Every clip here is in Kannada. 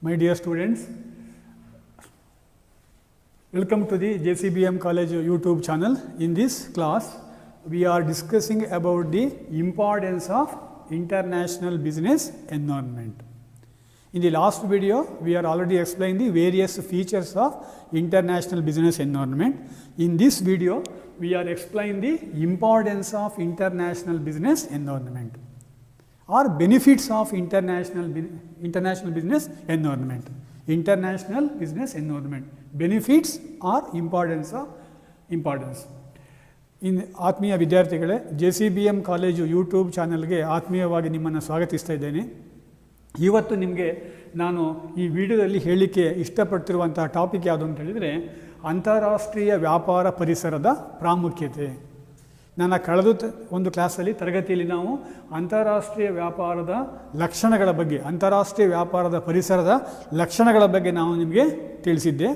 My dear students, welcome to the JCBM College YouTube channel. In this class, we are discussing about the importance of international business environment. In the last video, we are already explained the various features of international business environment. In this video, we are explaining the importance of international business environment or benefits of international business environment. International business environment, benefits or importance. In ಆತ್ಮೀಯ ವಿದ್ಯಾರ್ಥಿಗಳೇ, JCBM ಕಾಲೇಜು ಯೂಟ್ಯೂಬ್ ಚಾನಲ್ಗೆ ಆತ್ಮೀಯವಾಗಿ ನಿಮ್ಮನ್ನು ಸ್ವಾಗತಿಸ್ತಾ ಇದ್ದೇನೆ. ಇವತ್ತು ನಿಮಗೆ ನಾನು ಈ ವಿಡಿಯೋದಲ್ಲಿ ಹೇಳಲಿಕ್ಕೆ ಇಷ್ಟಪಡ್ತಿರುವಂಥ ಟಾಪಿಕ್ ಯಾವುದು ಅಂತ ಹೇಳಿದರೆ ಅಂತಾರಾಷ್ಟ್ರೀಯ ವ್ಯಾಪಾರ ಪರಿಸರದ ಪ್ರಾಮುಖ್ಯತೆ. ನನ್ನ ಕಳೆದ ಒಂದು ಕ್ಲಾಸಲ್ಲಿ ತರಗತಿಯಲ್ಲಿ ನಾವು ಅಂತಾರಾಷ್ಟ್ರೀಯ ವ್ಯಾಪಾರದ ಲಕ್ಷಣಗಳ ಬಗ್ಗೆ, ಅಂತಾರಾಷ್ಟ್ರೀಯ ವ್ಯಾಪಾರದ ಪರಿಸರದ ಲಕ್ಷಣಗಳ ಬಗ್ಗೆ ನಾವು ನಿಮಗೆ ತಿಳಿಸಿದ್ದೆ.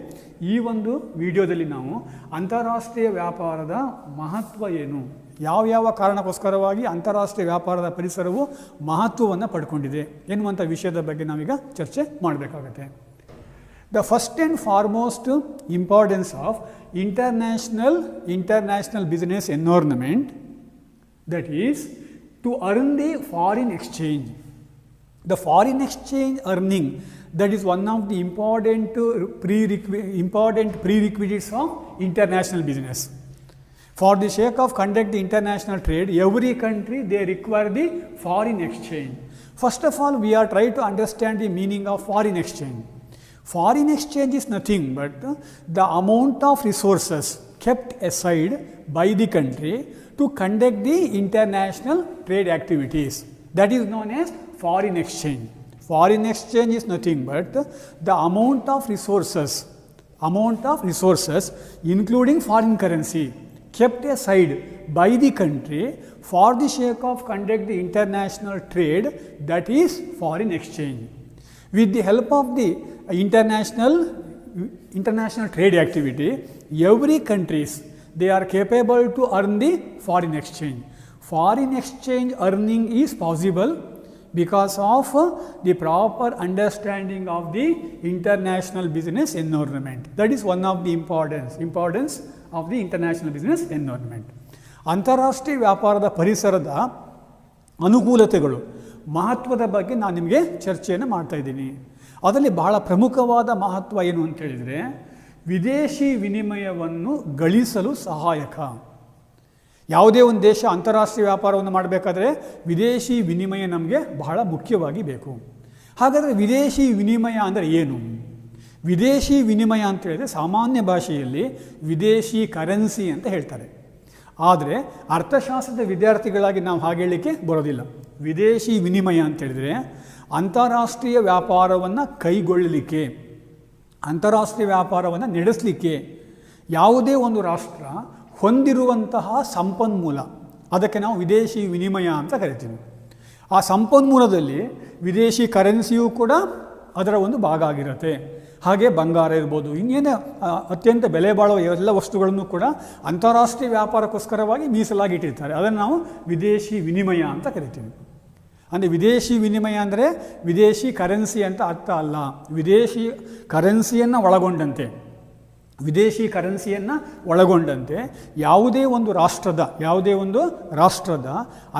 ಈ ಒಂದು ವಿಡಿಯೋದಲ್ಲಿ ನಾವು ಅಂತಾರಾಷ್ಟ್ರೀಯ ವ್ಯಾಪಾರದ ಮಹತ್ವ ಏನು, ಯಾವ ಕಾರಣಕ್ಕೋಸ್ಕರವಾಗಿ ಅಂತಾರಾಷ್ಟ್ರೀಯ ವ್ಯಾಪಾರದ ಪರಿಸರವು ಮಹತ್ವವನ್ನು ಪಡ್ಕೊಂಡಿದೆ ಎನ್ನುವಂಥ ವಿಷಯದ ಬಗ್ಗೆ ನಾವೀಗ ಚರ್ಚೆ ಮಾಡಬೇಕಾಗತ್ತೆ. The first and foremost importance of international business environment, that is to earn the foreign exchange. The foreign exchange earning, that is one of the important prerequisites of international business. For the sake of conduct the international trade, every country they require the foreign exchange. First of all, we are trying to understand the meaning of foreign exchange. Foreign exchange is nothing but the amount of resources kept aside by the country to conduct the international trade activities. That is known as foreign exchange. Foreign exchange is nothing but the amount of resources including foreign currency kept aside by the country for the sake of conduct the international trade, that is foreign exchange. With the help of the international trade activity, every countries they are capable to earn the foreign exchange. Foreign exchange earning is possible because of the proper understanding of the international business environment. That is one of the importance of the international business environment. ಅಂತಾರಾಷ್ಟ್ರೀಯ ವ್ಯಾಪಾರದ ಪರಿಸರದ ಅನುಕೂಲತೆಗಳು, ಮಹತ್ವದ ಬಗ್ಗೆ ನಾನು ನಿಮಗೆ ಚರ್ಚೆಯನ್ನು ಮಾಡ್ತಾ ಇದ್ದೀನಿ. ಅದರಲ್ಲಿ ಬಹಳ ಪ್ರಮುಖವಾದ ಮಹತ್ವ ಏನು ಅಂತ ಹೇಳಿದರೆ ವಿದೇಶಿ ವಿನಿಮಯವನ್ನು ಗಳಿಸಲು ಸಹಾಯಕ. ಯಾವುದೇ ಒಂದು ದೇಶ ಅಂತಾರಾಷ್ಟ್ರೀಯ ವ್ಯಾಪಾರವನ್ನು ಮಾಡಬೇಕಾದ್ರೆ ವಿದೇಶಿ ವಿನಿಮಯ ನಮಗೆ ಬಹಳ ಮುಖ್ಯವಾಗಿ ಬೇಕು. ಹಾಗಾದರೆ ವಿದೇಶಿ ವಿನಿಮಯ ಅಂದರೆ ಏನು? ವಿದೇಶಿ ವಿನಿಮಯ ಅಂತ ಹೇಳಿದರೆ ಸಾಮಾನ್ಯ ಭಾಷೆಯಲ್ಲಿ ವಿದೇಶಿ ಕರೆನ್ಸಿ ಅಂತ ಹೇಳ್ತಾರೆ. ಆದರೆ ಅರ್ಥಶಾಸ್ತ್ರದ ವಿದ್ಯಾರ್ಥಿಗಳಾಗಿ ನಾವು ಹಾಗೆ ಹೇಳಲಿಕ್ಕೆ ಬರೋದಿಲ್ಲ. ವಿದೇಶಿ ವಿನಿಮಯ ಅಂತ ಹೇಳಿದರೆ ಅಂತಾರಾಷ್ಟ್ರೀಯ ವ್ಯಾಪಾರವನ್ನು ಕೈಗೊಳ್ಳಲಿಕ್ಕೆ, ಅಂತಾರಾಷ್ಟ್ರೀಯ ವ್ಯಾಪಾರವನ್ನು ನಡೆಸಲಿಕ್ಕೆ ಯಾವುದೇ ಒಂದು ರಾಷ್ಟ್ರ ಹೊಂದಿರುವಂತಹ ಸಂಪನ್ಮೂಲ, ಅದಕ್ಕೆ ನಾವು ವಿದೇಶಿ ವಿನಿಮಯ ಅಂತ ಕರಿತೀವಿ. ಆ ಸಂಪನ್ಮೂಲದಲ್ಲಿ ವಿದೇಶಿ ಕರೆನ್ಸಿಯೂ ಕೂಡ ಅದರ ಒಂದು ಭಾಗ ಆಗಿರುತ್ತೆ. ಹಾಗೆ ಬಂಗಾರ ಇರ್ಬೋದು, ಇನ್ನೇನು ಅತ್ಯಂತ ಬೆಲೆ ಬಾಳುವ ಎಲ್ಲ ವಸ್ತುಗಳನ್ನು ಕೂಡ ಅಂತಾರಾಷ್ಟ್ರೀಯ ವ್ಯಾಪಾರಕ್ಕೋಸ್ಕರವಾಗಿ ಮೀಸಲಾಗಿಟ್ಟಿರ್ತಾರೆ. ಅದನ್ನು ನಾವು ವಿದೇಶಿ ವಿನಿಮಯ ಅಂತ ಕರಿತೀವಿ. ಅಂದರೆ ವಿದೇಶಿ ವಿನಿಮಯ ಅಂದರೆ ವಿದೇಶಿ ಕರೆನ್ಸಿ ಅಂತ ಅರ್ಥ ಅಲ್ಲ. ವಿದೇಶಿ ಕರೆನ್ಸಿಯನ್ನು ಒಳಗೊಂಡಂತೆ ಯಾವುದೇ ಒಂದು ರಾಷ್ಟ್ರದ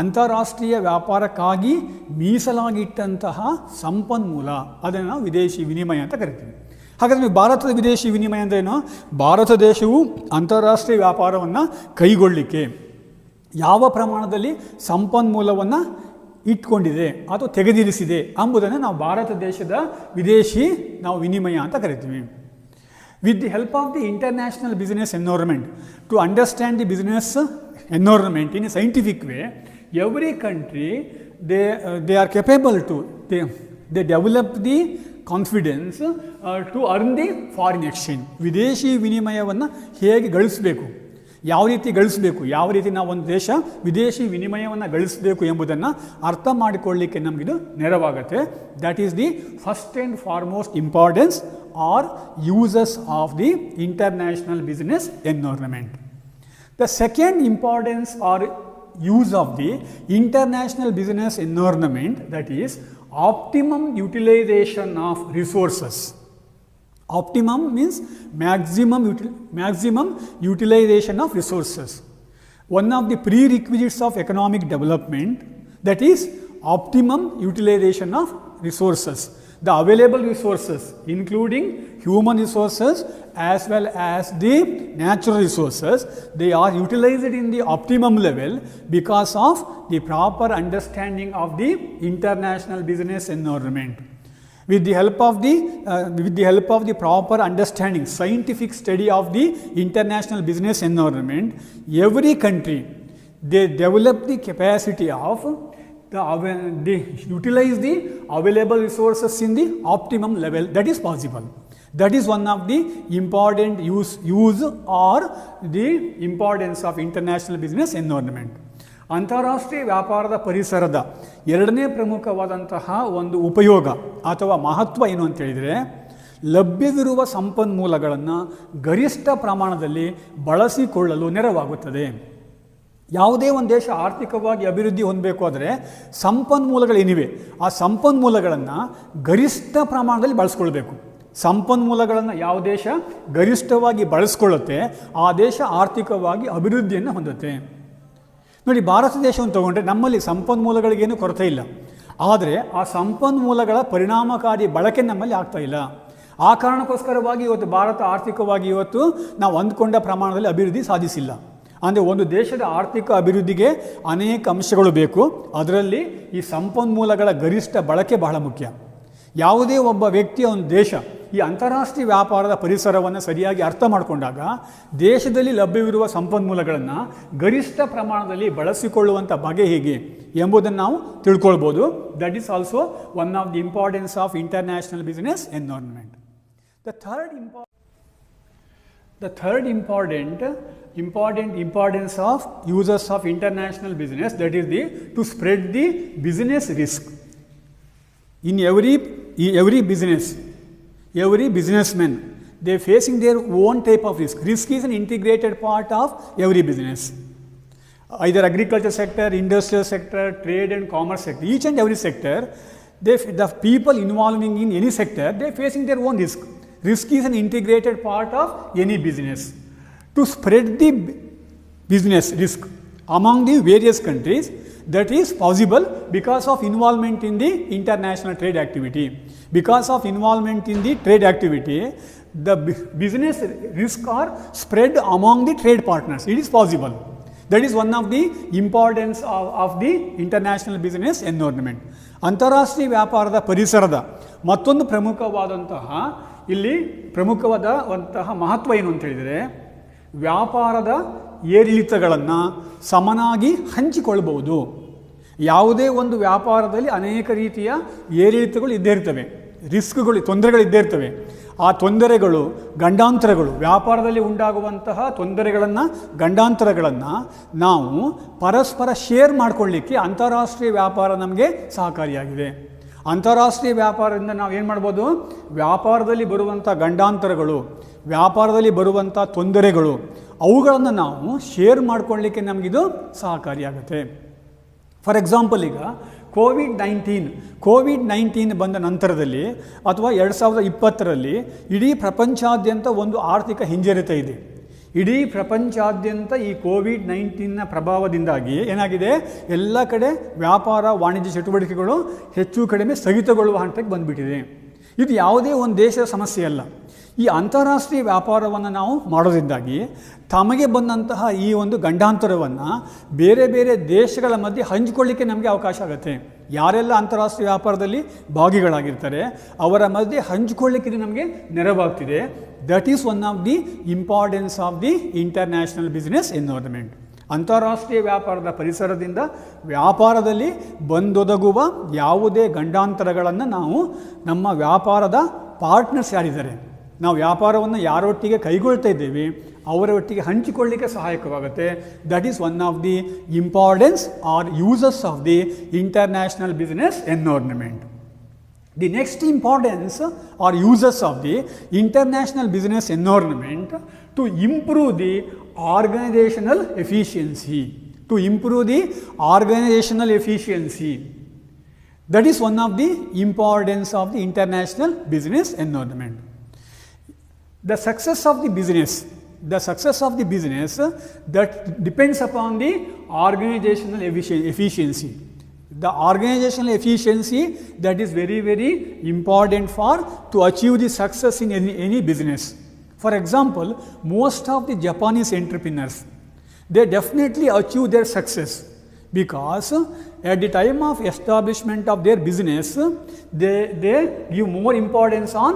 ಅಂತಾರಾಷ್ಟ್ರೀಯ ವ್ಯಾಪಾರಕ್ಕಾಗಿ ಮೀಸಲಾಗಿಟ್ಟಂತಹ ಸಂಪನ್ಮೂಲ, ಅದನ್ನು ನಾವು ವಿದೇಶಿ ವಿನಿಮಯ ಅಂತ ಕರಿತೀವಿ. ಹಾಗಾದರೆ ಭಾರತದ ವಿದೇಶಿ ವಿನಿಮಯ ಅಂದ್ರೇನು? ಭಾರತ ದೇಶವು ಅಂತಾರಾಷ್ಟ್ರೀಯ ವ್ಯಾಪಾರವನ್ನು ಕೈಗೊಳ್ಳಲಿಕ್ಕೆ ಯಾವ ಪ್ರಮಾಣದಲ್ಲಿ ಸಂಪನ್ಮೂಲವನ್ನು ಇಟ್ಕೊಂಡಿದೆ ಅಥವಾ ತೆಗೆದಿರಿಸಿದೆ ಎಂಬುದನ್ನು ನಾವು ಭಾರತ ದೇಶದ ವಿದೇಶಿ ವಿನಿಮಯ ಅಂತ ಕರಿತೀವಿ. With the help of the international business environment, to understand the business environment in a scientific way, every country they are capable to they develop the confidence to earn the foreign exchange. ವಿದೇಶಿ ವಿನಿಮಯವನ್ನು ಹೇಗೆ ಗಳಿಸಬೇಕು, ಯಾವ ರೀತಿ ನಾವು ಒಂದು ದೇಶ ವಿದೇಶಿ ವಿನಿಮಯವನ್ನು ಗಳಿಸಬೇಕು ಎಂಬುದನ್ನು ಅರ್ಥ ಮಾಡಿಕೊಳ್ಳಲಿಕ್ಕೆ ನಮಗಿದು ನೆರವಾಗುತ್ತೆ. That is the first and foremost importance or uses of the international business environment. The second importance or use of the international business environment, that is optimum utilization of resources. Optimum means maximum utilization of resources. One of the prerequisites of economic development, that is optimum utilization of resources. The available resources, including human resources as well as the natural resources, they are utilized in the optimum level because of the proper understanding of the international business environment. With the help of the proper understanding, scientific study of the international business environment, every country, they develop the capacity of they utilize the available resources in the optimum level. That is possible. That is one of the important use or the importance of international business environment. ಅಂತಾರಾಷ್ಟ್ರೀಯ ವ್ಯಾಪಾರದ ಪರಿಸರದ ಎರಡನೇ ಪ್ರಮುಖವಾದಂತಹ ಒಂದು ಉಪಯೋಗ ಅಥವಾ ಮಹತ್ವ ಏನು ಅಂತ ಹೇಳಿದರೆ, ಲಭ್ಯವಿರುವ ಸಂಪನ್ಮೂಲಗಳನ್ನು ಗರಿಷ್ಠ ಪ್ರಮಾಣದಲ್ಲಿ ಬಳಸಿಕೊಳ್ಳಲು ನೆರವಾಗುತ್ತದೆ. ಯಾವುದೇ ಒಂದು ದೇಶ ಆರ್ಥಿಕವಾಗಿ ಅಭಿವೃದ್ಧಿ ಹೊಂದಬೇಕು ಆದರೆ ಸಂಪನ್ಮೂಲಗಳೇನಿವೆ ಆ ಸಂಪನ್ಮೂಲಗಳನ್ನು ಗರಿಷ್ಠ ಪ್ರಮಾಣದಲ್ಲಿ ಬಳಸ್ಕೊಳ್ಬೇಕು. ಸಂಪನ್ಮೂಲಗಳನ್ನು ಯಾವ ದೇಶ ಗರಿಷ್ಠವಾಗಿ ಬಳಸ್ಕೊಳ್ಳುತ್ತೆ ಆ ದೇಶ ಆರ್ಥಿಕವಾಗಿ ಅಭಿವೃದ್ಧಿಯನ್ನು ಹೊಂದುತ್ತೆ. ನೋಡಿ, ಭಾರತ ದೇಶವನ್ನು ತಗೊಂಡ್ರೆ ನಮ್ಮಲ್ಲಿ ಸಂಪನ್ಮೂಲಗಳಿಗೇನು ಕೊರತೆ ಇಲ್ಲ, ಆದರೆ ಆ ಸಂಪನ್ಮೂಲಗಳ ಪರಿಣಾಮಕಾರಿ ಬಳಕೆ ನಮ್ಮಲ್ಲಿ ಆಗ್ತಾ ಇಲ್ಲ. ಆ ಕಾರಣಕ್ಕೋಸ್ಕರವಾಗಿ ಇವತ್ತು ಭಾರತ ಆರ್ಥಿಕವಾಗಿ ಇವತ್ತು ನಾವು ಅಂದ್ಕೊಂಡ ಪ್ರಮಾಣದಲ್ಲಿ ಅಭಿವೃದ್ಧಿ ಸಾಧಿಸಿಲ್ಲ. ಅಂದರೆ ಒಂದು ದೇಶದ ಆರ್ಥಿಕ ಅಭಿವೃದ್ಧಿಗೆ ಅನೇಕ ಅಂಶಗಳು ಬೇಕು, ಅದರಲ್ಲಿ ಈ ಸಂಪನ್ಮೂಲಗಳ ಗರಿಷ್ಠ ಬಳಕೆ ಬಹಳ ಮುಖ್ಯ. ಯಾವುದೇ ಒಬ್ಬ ವ್ಯಕ್ತಿಯ ಒಂದು ದೇಶ ಈ ಅಂತಾರಾಷ್ಟ್ರೀಯ ವ್ಯಾಪಾರದ ಪರಿಸರವನ್ನು ಸರಿಯಾಗಿ ಅರ್ಥ ಮಾಡಿಕೊಂಡಾಗ ದೇಶದಲ್ಲಿ ಲಭ್ಯವಿರುವ ಸಂಪನ್ಮೂಲಗಳನ್ನು ಗರಿಷ್ಠ ಪ್ರಮಾಣದಲ್ಲಿ ಬಳಸಿಕೊಳ್ಳುವಂಥ ಬಗೆ ಹೇಗೆ ಎಂಬುದನ್ನು ನಾವು ತಿಳ್ಕೊಳ್ಬೋದು. That is also one of the importance of international business environment. The third importance of users of international business, that is to spread the business risk. In every businessman, they are facing their own type of risk. Risk is an integrated part of every business. Either agriculture sector, industrial sector, trade and commerce sector, each and every sector, the people involving in any sector, they are facing their own risk. Risk is an integrated part of any business. To spread the business risk among the various countries, that is possible because of involvement in the international trade activity. Because of involvement in the trade activity, the business risk are spread among the trade partners. It is possible. That is one of the importance of the international business environment. ಅಂತಾರಾಷ್ಟ್ರೀಯ ವ್ಯಾಪಾರದ ಪರಿಸರದ ಮತ್ತೊಂದು ಪ್ರಮುಖವಾದಂತಹ ಮಹತ್ವ ಏನು ಅಂತ ಹೇಳಿದರೆ, ವ್ಯಾಪಾರದ ಏರಿಳಿತಗಳನ್ನು ಸಮನಾಗಿ ಹಂಚಿಕೊಳ್ಳಬಹುದು. ಯಾವುದೇ ಒಂದು ವ್ಯಾಪಾರದಲ್ಲಿ ಅನೇಕ ರೀತಿಯ ಏರಿಳಿತಗಳು ಇದ್ದೇ ಇರ್ತವೆ, ರಿಸ್ಕ್ಗಳು, ತೊಂದರೆಗಳು ಇದ್ದೇ ಇರ್ತವೆ. ಆ ತೊಂದರೆಗಳು, ಗಂಡಾಂತರಗಳು, ವ್ಯಾಪಾರದಲ್ಲಿ ಉಂಟಾಗುವಂತಹ ತೊಂದರೆಗಳನ್ನು, ಗಂಡಾಂತರಗಳನ್ನು ನಾವು ಪರಸ್ಪರ ಶೇರ್ ಮಾಡಿಕೊಳ್ಳಿಕ್ಕೆ ಅಂತಾರಾಷ್ಟ್ರೀಯ ವ್ಯಾಪಾರ ನಮಗೆ ಸಹಕಾರಿಯಾಗಿದೆ. ಅಂತಾರಾಷ್ಟ್ರೀಯ ವ್ಯಾಪಾರದಿಂದ ನಾವು ಏನು ಮಾಡ್ಬೋದು, ವ್ಯಾಪಾರದಲ್ಲಿ ಬರುವಂಥ ಗಂಡಾಂತರಗಳು, ವ್ಯಾಪಾರದಲ್ಲಿ ಬರುವಂಥ ತೊಂದರೆಗಳು, ಅವುಗಳನ್ನು ನಾವು ಶೇರ್ ಮಾಡಿಕೊಳ್ಳಲಿಕ್ಕೆ ನಮಗಿದು ಸಹಕಾರಿಯಾಗುತ್ತೆ. ಫಾರ್ ಎಕ್ಸಾಂಪಲ್, ಈಗ ಕೋವಿಡ್-19 ಬಂದ ನಂತರದಲ್ಲಿ ಅಥವಾ 2020ರಲ್ಲಿ ಇಡೀ ಪ್ರಪಂಚಾದ್ಯಂತ ಒಂದು ಆರ್ಥಿಕ ಹಿಂಜರಿತ ಇದೆ. ಇಡೀ ಪ್ರಪಂಚಾದ್ಯಂತ ಈ ಕೋವಿಡ್-19ನ ಪ್ರಭಾವದಿಂದಾಗಿ ಏನಾಗಿದೆ, ಎಲ್ಲ ಕಡೆ ವ್ಯಾಪಾರ ವಾಣಿಜ್ಯ ಚಟುವಟಿಕೆಗಳು ಹೆಚ್ಚು ಕಡಿಮೆ ಸ್ಥಗಿತಗೊಳ್ಳುವ ಹಂತಕ್ಕೆ ಬಂದುಬಿಟ್ಟಿದೆ. ಇದು ಯಾವುದೇ ಒಂದು ದೇಶದ ಸಮಸ್ಯೆ ಅಲ್ಲ. ಈ ಅಂತಾರಾಷ್ಟ್ರೀಯ ವ್ಯಾಪಾರವನ್ನು ನಾವು ಮಾಡೋದ್ರಿಂದಾಗಿ ತಮಗೆ ಬಂದಂತಹ ಈ ಒಂದು ಗಂಡಾಂತರವನ್ನು ಬೇರೆ ಬೇರೆ ದೇಶಗಳ ಮಧ್ಯೆ ಹಂಚಿಕೊಳ್ಳಿಕ್ಕೆ ನಮಗೆ ಅವಕಾಶ ಆಗುತ್ತೆ. ಯಾರೆಲ್ಲ ಅಂತಾರಾಷ್ಟ್ರೀಯ ವ್ಯಾಪಾರದಲ್ಲಿ ಭಾಗಿಗಳಾಗಿರ್ತಾರೆ ಅವರ ಮಧ್ಯೆ ಹಂಚಿಕೊಳ್ಳಿಕ್ಕೆ ನಮಗೆ ನೆರವಾಗ್ತಿದೆ. That is one of the importance of the international business environment. ಅಂತಾರಾಷ್ಟ್ರೀಯ ವ್ಯಾಪಾರದ ಪರಿಸರದಿಂದ ವ್ಯಾಪಾರದಲ್ಲಿ ಬಂದೊದಗುವ ಯಾವುದೇ ಗಂಡಾಂತರಗಳನ್ನು ನಾವು ನಮ್ಮ ವ್ಯಾಪಾರದ ಪಾರ್ಟ್ನರ್ಸ್ ಯಾರಿದ್ದಾರೆ, ನಾವು ವ್ಯಾಪಾರವನ್ನು ಯಾರೊಟ್ಟಿಗೆ ಕೈಗೊಳ್ತಾ ಇದ್ದೇವೆ ಅವರೊಟ್ಟಿಗೆ ಹಂಚಿಕೊಳ್ಳಿಕ್ಕೆ ಸಹಾಯಕವಾಗುತ್ತೆ. That is one of the importance or uses of the international business environment. The next importance or uses of the international business environment to improve the organizational efficiency. To improve the organizational efficiency. That is one of the importance of the international business environment. The success of the business that depends upon the organizational efficiency. The organizational efficiency that is very, very important to achieve the success in any business. For example, most of the Japanese entrepreneurs, they definitely achieve their success because at the time of establishment of their business, they give more importance on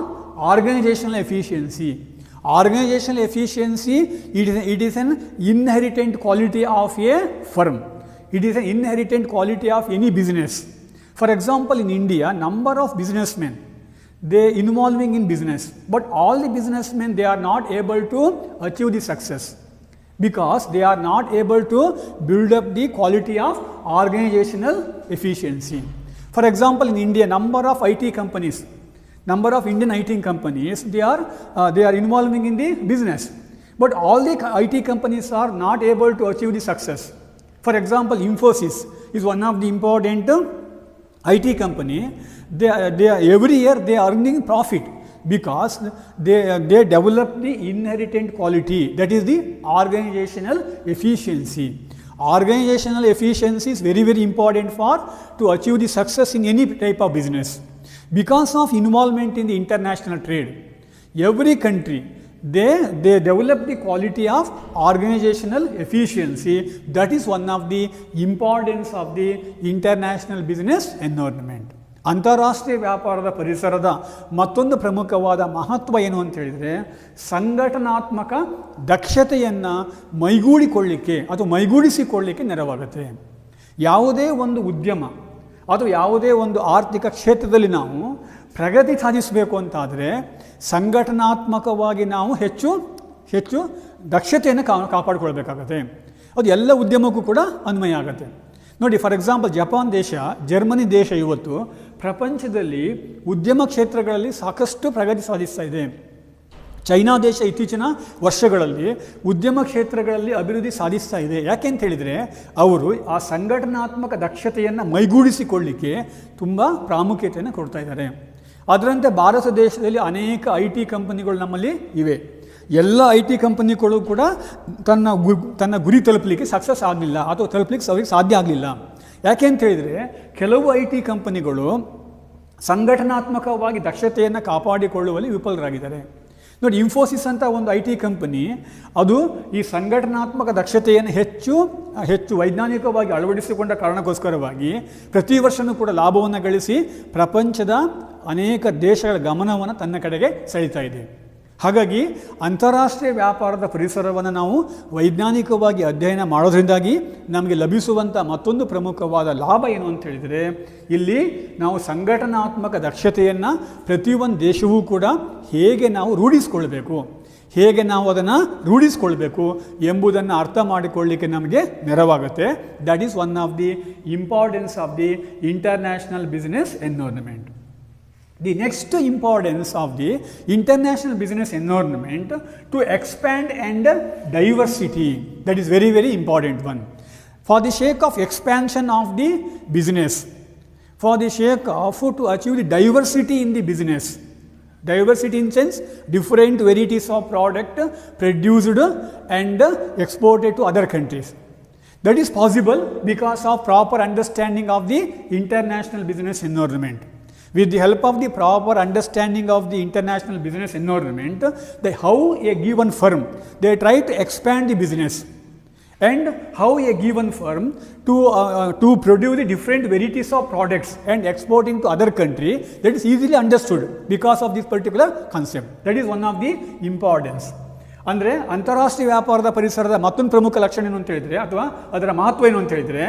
organizational efficiency. Organizational efficiency, it is an inherent quality of a firm. It is an inherent quality of any business. For example, in India, number of businessmen, they involving in business, but all the businessmen, they are not able to achieve the success because they are not able to build up the quality of organizational efficiency. For example, in India, number of IT companies, number of Indian IT companies, they are involving in the business, but all the IT companies are not able to achieve the success. For example, Infosys is one of the important IT company. They every year they are earning profit because they develop the inherent quality, that is the organizational efficiency. Organizational efficiency is very, very important to achieve the success in any type of business. Because of involvement in the international trade, every country, they develop the quality of organizational efficiency. That is one of the importance of the international business environment. ಅಂತಾರಾಷ್ಟ್ರೀಯ ವ್ಯಾಪಾರದ ಪರಿಸರದ ಮತ್ತೊಂದು ಪ್ರಮುಖವಾದ ಮಹತ್ವ ಏನು ಅಂತ ಹೇಳಿದರೆ, ಸಂಘಟನಾತ್ಮಕ ದಕ್ಷತೆಯನ್ನು ಮೈಗೂಡಿಸಿಕೊಳ್ಳಿಕ್ಕೆ ನೆರವಾಗುತ್ತೆ. ಯಾವುದೇ ಒಂದು ಉದ್ಯಮ ಅಥವಾ ಯಾವುದೇ ಒಂದು ಆರ್ಥಿಕ ಕ್ಷೇತ್ರದಲ್ಲಿ ನಾವು ಪ್ರಗತಿ ಸಾಧಿಸಬೇಕು ಅಂತಾದರೆ ಸಂಘಟನಾತ್ಮಕವಾಗಿ ನಾವು ಹೆಚ್ಚು ದಕ್ಷತೆಯನ್ನು ಕಾಪಾಡಿಕೊಳ್ಬೇಕಾಗತ್ತೆ. ಅದು ಎಲ್ಲ ಉದ್ಯಮಕ್ಕೂ ಕೂಡ ಅನ್ವಯ ಆಗುತ್ತೆ. ನೋಡಿ, ಫಾರ್ ಎಕ್ಸಾಂಪಲ್ ಜಪಾನ್ ದೇಶ, ಜರ್ಮನಿ ದೇಶ ಇವತ್ತು ಪ್ರಪಂಚದಲ್ಲಿ ಉದ್ಯಮ ಕ್ಷೇತ್ರಗಳಲ್ಲಿ ಸಾಕಷ್ಟು ಪ್ರಗತಿ ಸಾಧಿಸ್ತಾ ಇದೆ. ಚೈನಾ ದೇಶ ಇತ್ತೀಚಿನ ವರ್ಷಗಳಲ್ಲಿ ಉದ್ಯಮ ಕ್ಷೇತ್ರಗಳಲ್ಲಿ ಅಭಿವೃದ್ಧಿ ಸಾಧಿಸ್ತಾ ಇದೆ. ಯಾಕೆಂತ ಹೇಳಿದರೆ ಅವರು ಆ ಸಂಘಟನಾತ್ಮಕ ದಕ್ಷತೆಯನ್ನು ಮೈಗೂಡಿಸಿಕೊಳ್ಳಿಕ್ಕೆ ತುಂಬ ಪ್ರಾಮುಖ್ಯತೆಯನ್ನು ಕೊಡ್ತಾ ಇದ್ದಾರೆ. ಅದರಂತೆ ಭಾರತ ದೇಶದಲ್ಲಿ ಅನೇಕ IT ಕಂಪನಿಗಳು ನಮ್ಮಲ್ಲಿ ಇವೆ. ಎಲ್ಲ IT ಕಂಪನಿಗಳು ಕೂಡ ತನ್ನ ಗುರಿ ತಲುಪಲಿಕ್ಕೆ ಸಕ್ಸಸ್ ಆಗಲಿಲ್ಲ ಅಥವಾ ತಲುಪಲಿಕ್ಕೆ ಅವ್ರಿಗೆ ಸಾಧ್ಯ ಆಗಲಿಲ್ಲ. ಯಾಕೆ ಅಂತ ಹೇಳಿದರೆ ಕೆಲವು IT ಕಂಪನಿಗಳು ಸಂಘಟನಾತ್ಮಕವಾಗಿ ದಕ್ಷತೆಯನ್ನು ಕಾಪಾಡಿಕೊಳ್ಳುವಲ್ಲಿ ವಿಫಲರಾಗಿದ್ದಾರೆ. ನೋಡಿ, ಇನ್ಫೋಸಿಸ್ ಅಂತ ಒಂದು IT ಕಂಪನಿ, ಅದು ಈ ಸಂಘಟನಾತ್ಮಕ ದಕ್ಷತೆಯನ್ನು ಹೆಚ್ಚು ವೈಜ್ಞಾನಿಕವಾಗಿ ಅಳವಡಿಸಿಕೊಂಡ ಕಾರಣಕ್ಕೋಸ್ಕರವಾಗಿ ಪ್ರತಿ ವರ್ಷವೂ ಕೂಡ ಲಾಭವನ್ನು ಗಳಿಸಿ ಪ್ರಪಂಚದ ಅನೇಕ ದೇಶಗಳ ಗಮನವನ್ನು ತನ್ನ ಕಡೆಗೆ ಸೆಳೀತಾ ಇದೆ. ಹಾಗಾಗಿ ಅಂತಾರಾಷ್ಟ್ರೀಯ ವ್ಯಾಪಾರದ ಪರಿಸರವನ್ನು ನಾವು ವೈಜ್ಞಾನಿಕವಾಗಿ ಅಧ್ಯಯನ ಮಾಡೋದ್ರಿಂದಾಗಿ ನಮಗೆ ಲಭಿಸುವಂಥ ಮತ್ತೊಂದು ಪ್ರಮುಖವಾದ ಲಾಭ ಏನು ಅಂತ ಹೇಳಿದರೆ, ಇಲ್ಲಿ ನಾವು ಸಂಘಟನಾತ್ಮಕ ದಕ್ಷತೆಯನ್ನು ಪ್ರತಿಯೊಂದು ದೇಶವೂ ಕೂಡ ಹೇಗೆ ನಾವು ರೂಢಿಸ್ಕೊಳ್ಬೇಕು ಎಂಬುದನ್ನು ಅರ್ಥ ಮಾಡಿಕೊಳ್ಳಲಿಕ್ಕೆ ನಮಗೆ ನೆರವಾಗುತ್ತೆ. That is one of the importance of the international business environment. The next importance of the international business environment to expand and diversity, that is very, very important one. For the sake of expansion of the business, for the sake of to achieve the diversity in the business, diversity in sense different varieties of product produced and exported to other countries. That is possible because of proper understanding of the international business environment. With the help of the proper understanding of the international business environment, how a given firm, they try to expand the business, and how a given firm to produce the different varieties of products and exporting to other country, that is easily understood because of this particular concept. That is one of the importance. ಅಂದರೆ ಅಂತಾರಾಷ್ಟ್ರೀಯ ವ್ಯಾಪಾರದ ಪರಿಸರದ ಮತ್ತೊಂದು ಪ್ರಮುಖ ಲಕ್ಷಣ ಏನು ಅಂತ ಹೇಳಿದರೆ, ಅಥವಾ ಅದರ ಮಹತ್ವ ಏನು ಅಂತ ಹೇಳಿದರೆ,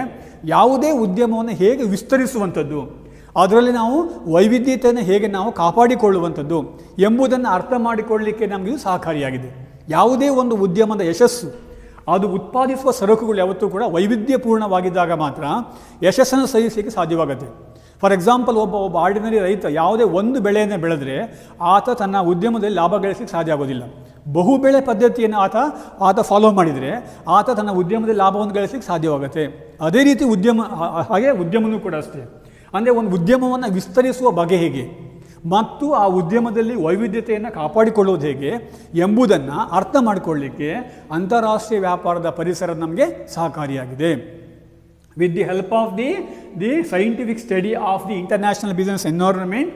ಯಾವುದೇ ಉದ್ಯಮವನ್ನು ಹೇಗೆ ವಿಸ್ತರಿಸುವಂಥದ್ದು, ಅದರಲ್ಲಿ ನಾವು ವೈವಿಧ್ಯತೆಯನ್ನು ಹೇಗೆ ನಾವು ಕಾಪಾಡಿಕೊಳ್ಳುವಂಥದ್ದು ಎಂಬುದನ್ನು ಅರ್ಥ ಮಾಡಿಕೊಳ್ಳಲಿಕ್ಕೆ ನಮಗಿದು ಸಹಕಾರಿಯಾಗಿದೆ. ಯಾವುದೇ ಒಂದು ಉದ್ಯಮದ ಯಶಸ್ಸು, ಅದು ಉತ್ಪಾದಿಸುವ ಸರಕುಗಳು ಯಾವತ್ತೂ ಕೂಡ ವೈವಿಧ್ಯಪೂರ್ಣವಾಗಿದ್ದಾಗ ಮಾತ್ರ ಯಶಸ್ಸನ್ನು ಸಾಧಿಸಲಿಕ್ಕೆ ಸಾಧ್ಯವಾಗುತ್ತೆ. ಫಾರ್ ಎಕ್ಸಾಂಪಲ್, ಒಬ್ಬ ಆರ್ಡಿನರಿ ರೈತ ಯಾವುದೇ ಒಂದು ಬೆಳೆಯನ್ನು ಬೆಳೆದರೆ ಆತ ತನ್ನ ಉದ್ಯಮದಲ್ಲಿ ಲಾಭ ಗಳಿಸಲಿಕ್ಕೆ ಸಾಧ್ಯ ಆಗೋದಿಲ್ಲ. ಬಹುಬೆಳೆ ಪದ್ಧತಿಯನ್ನು ಆತ ಫಾಲೋ ಮಾಡಿದರೆ ಆತ ತನ್ನ ಉದ್ಯಮದಲ್ಲಿ ಲಾಭವನ್ನು ಗಳಿಸಲಿಕ್ಕೆ ಸಾಧ್ಯವಾಗುತ್ತೆ. ಅದೇ ರೀತಿ ಉದ್ಯಮವೂ ಕೂಡ ಅಷ್ಟೇ. ಅಂದರೆ ಒಂದು ಉದ್ಯಮವನ್ನು ವಿಸ್ತರಿಸುವ ಬಗೆ ಹೇಗೆ ಮತ್ತು ಆ ಉದ್ಯಮದಲ್ಲಿ ವೈವಿಧ್ಯತೆಯನ್ನು ಕಾಪಾಡಿಕೊಳ್ಳುವುದು ಹೇಗೆ ಎಂಬುದನ್ನು ಅರ್ಥ ಮಾಡಿಕೊಳ್ಳಲಿಕ್ಕೆ ಅಂತಾರಾಷ್ಟ್ರೀಯ ವ್ಯಾಪಾರದ ಪರಿಸರ ನಮಗೆ ಸಹಕಾರಿಯಾಗಿದೆ. With the help of the scientific study of the international business environment,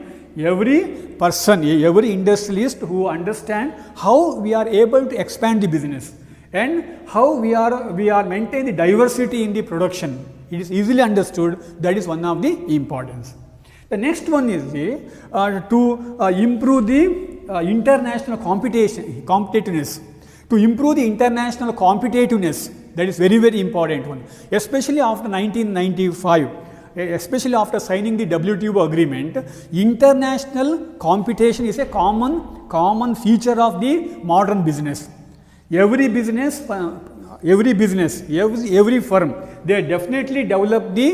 every person, every industrialist who understand how we are able to expand the business and how we are maintain the diversity in the production, it is easily understood. That is one of the importance. The next one is to improve the international competitiveness. To improve the international competitiveness, that is very, very important one, especially after 1995, especially after signing the WTO agreement. International competition is a common feature of the modern business. Every firm, they definitely develop the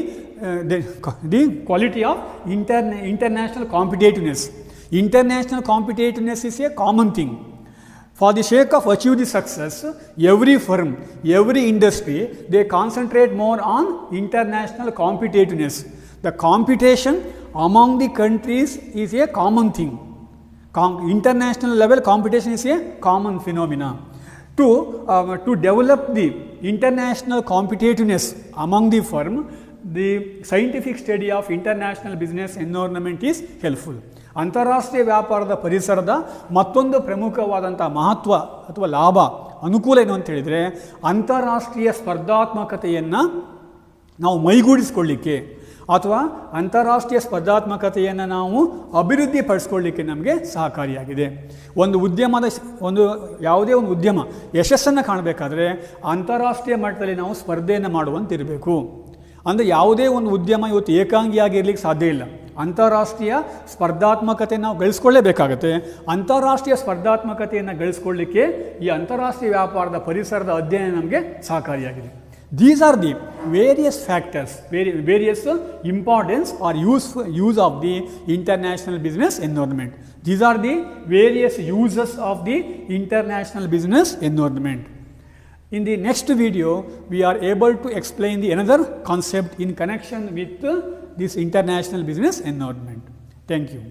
quality of international competitiveness. International competitiveness is a common thing. For the sake of achieve the success, every firm, every industry, they concentrate more on international competitiveness. The competition among the countries is a common thing. International level competition is a common phenomena. To develop the international competitiveness among the firm, the scientific study of international business environment is helpful. ಅಂತಾರಾಷ್ಟ್ರೀಯ ವ್ಯಾಪಾರದ ಪರಿಸರದ ಮತ್ತೊಂದು ಪ್ರಮುಖವಾದಂಥ ಮಹತ್ವ ಅಥವಾ ಲಾಭ ಅನುಕೂಲ ಏನು ಅಂತ ಹೇಳಿದರೆ, ಅಂತಾರಾಷ್ಟ್ರೀಯ ಸ್ಪರ್ಧಾತ್ಮಕತೆಯನ್ನು ನಾವು ಮೈಗೂಡಿಸ್ಕೊಳ್ಳಿಕ್ಕೆ ಅಥವಾ ಅಂತಾರಾಷ್ಟ್ರೀಯ ಸ್ಪರ್ಧಾತ್ಮಕತೆಯನ್ನು ನಾವು ಅಭಿವೃದ್ಧಿಪಡಿಸ್ಕೊಳ್ಳಿಕ್ಕೆ ನಮಗೆ ಸಹಕಾರಿಯಾಗಿದೆ. ಯಾವುದೇ ಒಂದು ಉದ್ಯಮ ಯಶಸ್ಸನ್ನು ಕಾಣಬೇಕಾದ್ರೆ ಅಂತಾರಾಷ್ಟ್ರೀಯ ಮಟ್ಟದಲ್ಲಿ ನಾವು ಸ್ಪರ್ಧೆಯನ್ನು ಮಾಡುವಂತಿರಬೇಕು. ಅಂದರೆ ಯಾವುದೇ ಒಂದು ಉದ್ಯಮ ಇವತ್ತು ಏಕಾಂಗಿಯಾಗಿ ಇರಲಿಕ್ಕೆ ಸಾಧ್ಯ ಇಲ್ಲ. ಅಂತಾರಾಷ್ಟ್ರೀಯ ಸ್ಪರ್ಧಾತ್ಮಕತೆ ನಾವು ಗಳಿಸ್ಕೊಳ್ಳೇಬೇಕಾಗುತ್ತೆ. ಅಂತಾರಾಷ್ಟ್ರೀಯ ಸ್ಪರ್ಧಾತ್ಮಕತೆಯನ್ನು ಗಳಿಸ್ಕೊಳ್ಳಿಕ್ಕೆ ಈ ಅಂತಾರಾಷ್ಟ್ರೀಯ ವ್ಯಾಪಾರದ ಪರಿಸರದ ಅಧ್ಯಯನ ನಮಗೆ ಸಹಕಾರಿಯಾಗಿದೆ. These are the various factors, various importance or use of the international business environment. These are the various uses of the international business environment. In the next video, we are able to explain the another concept in connection with this international business environment. Thank you.